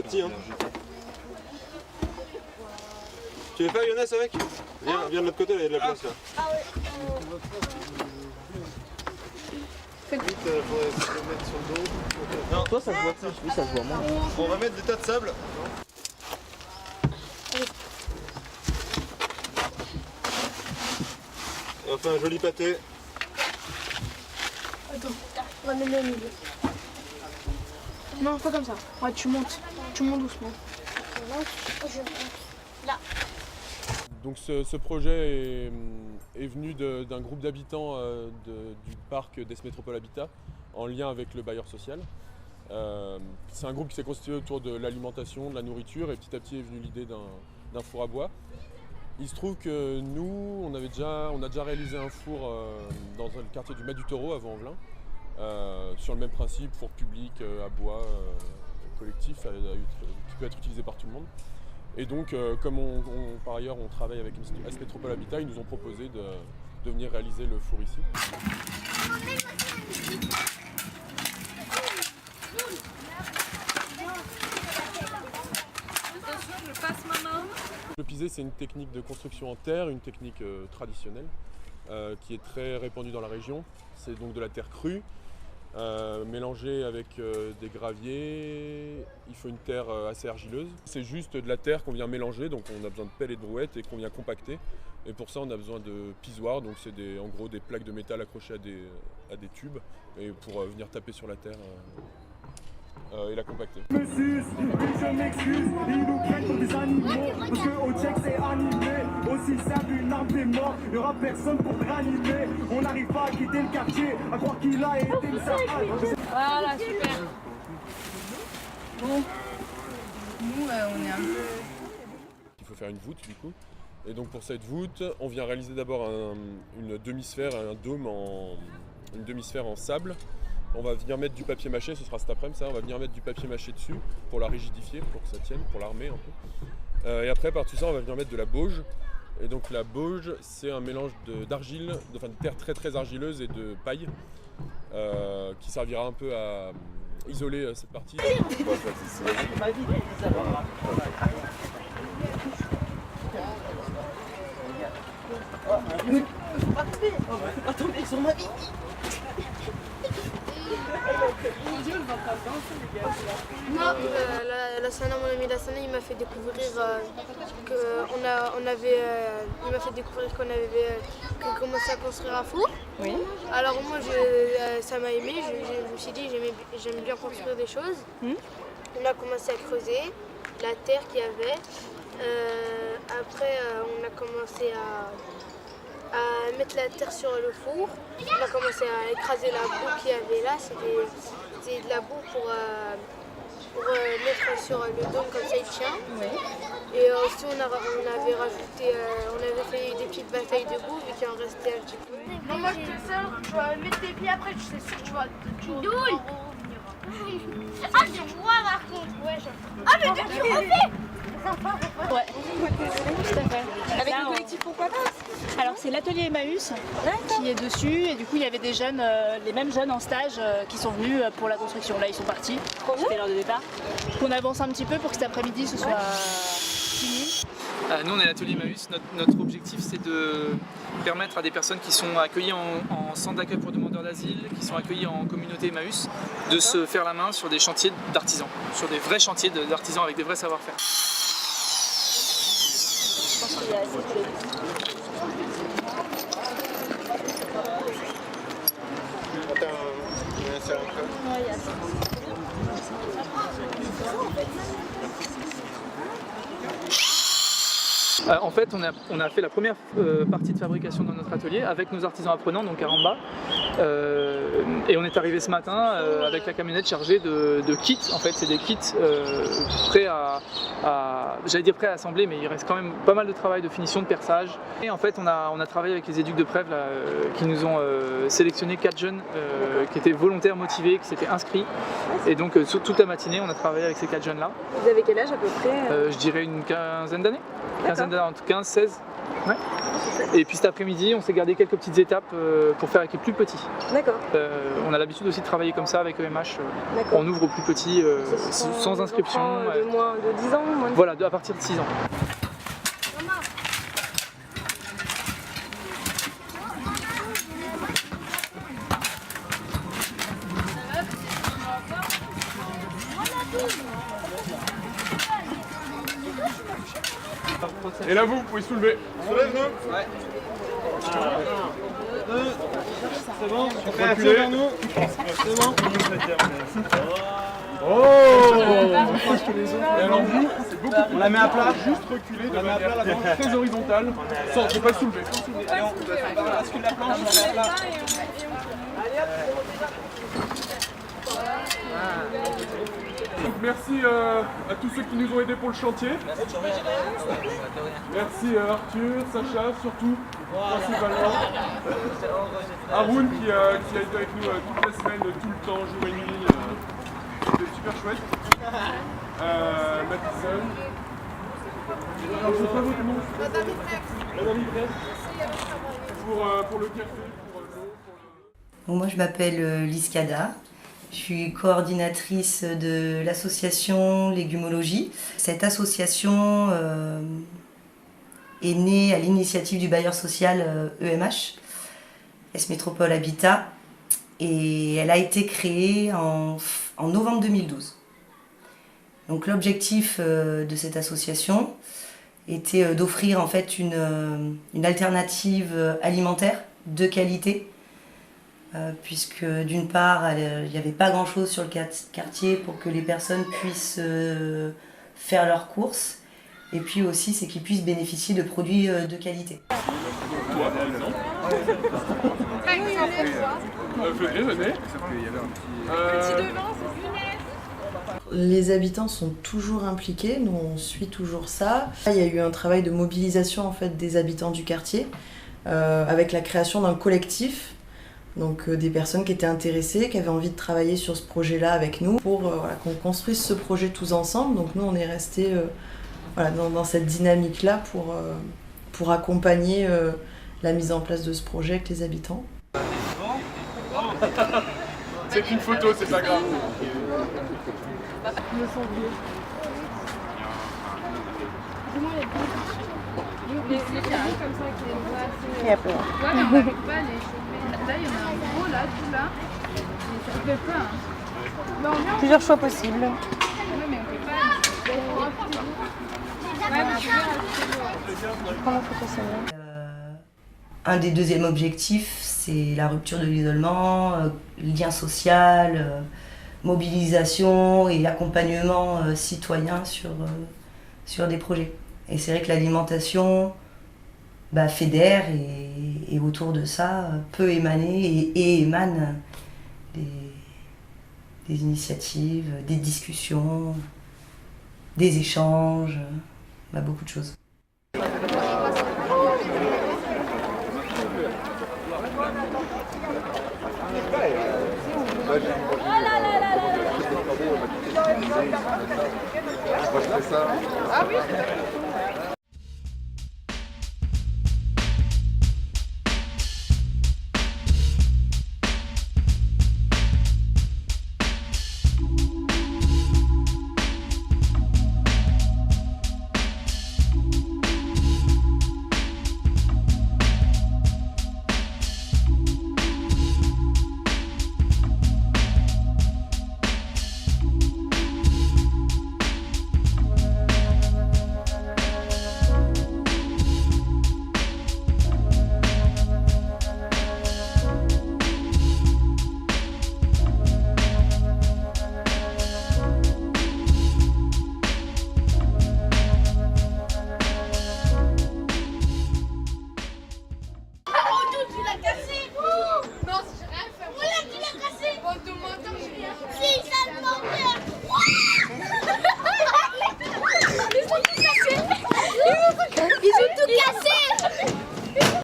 petit à petit. Hein. Tu veux faire Younes avec? Viens de l'autre côté, là, il y a de la place là. Ah ouais. Vite, faudrait se le mettre sur le dos. Non. Toi ça se voit plus, lui ça se voit moins. On va mettre des tas de sable. Et on fait un joli pâté. Attends, on va mettre au milieu. Non, pas comme ça. Ouais, tu montes doucement. Là. Donc ce projet est venu d'un groupe d'habitants du parc d'Est Métropole Habitat en lien avec le bailleur social. C'est un groupe qui s'est constitué autour de l'alimentation, de la nourriture et petit à petit est venue l'idée d'un four à bois. Il se trouve que nous, on a déjà réalisé un four dans le quartier du Mas du Taureau à Vaux-en-Velin, sur le même principe, four public à bois collectif qui peut être utilisé par tout le monde. Et donc, comme par ailleurs on travaille avec Est Métropole Habitat, ils nous ont proposé de venir réaliser le four ici. Le pisé, c'est une technique de construction en terre, une technique traditionnelle qui est très répandue dans la région. C'est donc de la terre crue, mélangée avec des graviers. Il faut une terre assez argileuse. C'est juste de la terre qu'on vient mélanger, donc on a besoin de pelles et de brouettes et qu'on vient compacter. Et pour ça, on a besoin de pisoirs, donc c'est en gros des plaques de métal accrochées à des tubes et pour venir taper sur la terre. Et la compacter. Je m'excuse, ils nous prennent pour des animaux, parce que au check c'est animé, aussi simple une arme des morts, il n'y aura personne pour te ranimer, on n'arrive pas à quitter le quartier, à croire qu'il a été le sapin. Voilà, super. Bon, nous on est un peu... Il faut faire une voûte du coup. Et donc pour cette voûte, on vient réaliser d'abord une demi-sphère, un dôme une demi-sphère en sable. On va venir mettre du papier mâché, ce sera cet après-midi ça, on va venir mettre du papier mâché dessus pour la rigidifier, pour que ça tienne, pour l'armer un peu. Et après par-dessus ça on va venir mettre de la bauge. Et donc la bauge c'est un mélange d'argile, de terre très très argileuse et de paille qui servira un peu à isoler cette partie. Attendez, sur ma vie. Moi, la Sana, mon ami la Sana, il m'a fait découvrir qu'on commençait à construire un four. Oui. Alors moi, ça m'a aimé. Je me suis dit, j'aime bien construire des choses. On a commencé à creuser la terre qu'il y avait. Après, on a commencé à mettre la terre sur le four. On a commencé à écraser la boue qu'il y avait là. C'était de la boue pour mettre sur le dôme comme ça il tient. Oui. Et aussi on avait rajouté, on avait fait des petites batailles de boue vu qu'il en restait un petit peu. Non, moi je te sers, tu vas mettre tes pieds après, je suis sûr que tu vas revenir. Ah, c'est moi par contre. Ouais, ah, mais tu refais. Ouais, tout à fait. Avec Là, le collectif Pourquoi pas? Alors c'est l'atelier Emmaüs qui est dessus et du coup il y avait des jeunes, les mêmes jeunes en stage qui sont venus pour la construction. Là ils sont partis, c'était l'heure de départ. Donc on avance un petit peu pour que cet après-midi ce soit fini. Nous on est à l'atelier Emmaüs, notre objectif c'est de permettre à des personnes qui sont accueillies en centre d'accueil pour demandeurs d'asile, qui sont accueillies en communauté Emmaüs, de se faire la main sur des chantiers d'artisans, sur des vrais chantiers d'artisans avec des vrais savoir-faire. Je pense qu'il y a assez de... En fait, on a fait la première partie de fabrication dans notre atelier avec nos artisans apprenants, donc à Ramba. Et on est arrivé ce matin avec la camionnette chargée de kits. En fait, c'est des kits prêts j'allais dire prêts à assembler, mais il reste quand même pas mal de travail de finition, de perçage. Et en fait, on a travaillé avec les éducs de Prèves là, qui nous ont sélectionné 4 jeunes qui étaient volontaires, motivés, qui s'étaient inscrits. Et donc, toute la matinée, on a travaillé avec ces 4 jeunes-là. Vous avez quel âge à peu près Je dirais une quinzaine d'années. là entre 15-16. Ouais. Et puis cet après-midi, on s'est gardé quelques petites étapes pour faire avec les plus petits. D'accord. On a l'habitude aussi de travailler comme ça avec EMH. D'accord. On ouvre aux plus petits sans inscription. De moins de 10 ans moins de... Voilà, à partir de 6 ans. Et là, vous pouvez soulever. Soulève-nous. Ouais. 1, 2, c'est bon, super, Reculez. vers nous. C'est bon. Oh. Et alors vous, c'est beaucoup plus. On la met à plat. Juste reculer de la met à plat, la manière très horizontale, sans faut pas soulever. Allez, on bascule la planche, on la met à plat. Donc merci à tous ceux qui nous ont aidés pour le chantier. Merci Arthur, Sacha, surtout, principalement. Haroun qui a été avec nous toute la semaine, tout le temps, jour et nuit. C'était super chouette. Mathison. Alors, je sais pas votre nom. Madame Yves. Pour le café, pour l'eau. Donc moi je m'appelle Lise Cada. Je suis coordinatrice de l'association Légumologie. Cette association est née à l'initiative du bailleur social EMH, S-Métropole Habitat, et elle a été créée en novembre 2012. Donc l'objectif de cette association était d'offrir en fait une alternative alimentaire de qualité, puisque d'une part il n'y avait pas grand chose sur le quartier pour que les personnes puissent faire leurs courses, et puis aussi c'est qu'ils puissent bénéficier de produits de qualité. Toi par exemple. Venez, venez. Les habitants sont toujours impliqués, nous on suit toujours ça. Il y a eu un travail de mobilisation en fait des habitants du quartier avec la création d'un collectif, donc des personnes qui étaient intéressées, qui avaient envie de travailler sur ce projet-là avec nous pour voilà, qu'on construise ce projet tous ensemble. Donc nous on est restés voilà, dans cette dynamique-là pour accompagner la mise en place de ce projet avec les habitants. C'est qu'une photo, c'est pas grave. Et après. Ouais, mais on n'arrive pas à les chauffer. Là, il y en a un gros, là, tout là. Mais ça ne fait pas. Hein. Bah, on vient. Plusieurs choix possibles. Ouais, mais on ne peut pas. Ouais, mais tu vois, Prends la photo celle-là. Un des deuxièmes objectifs, c'est la rupture de l'isolement, lien social, mobilisation et accompagnement citoyen sur des projets. Et c'est vrai que l'alimentation fédère et autour de ça peut émaner et émane des initiatives, des discussions, des échanges, beaucoup de choses. Ah oui.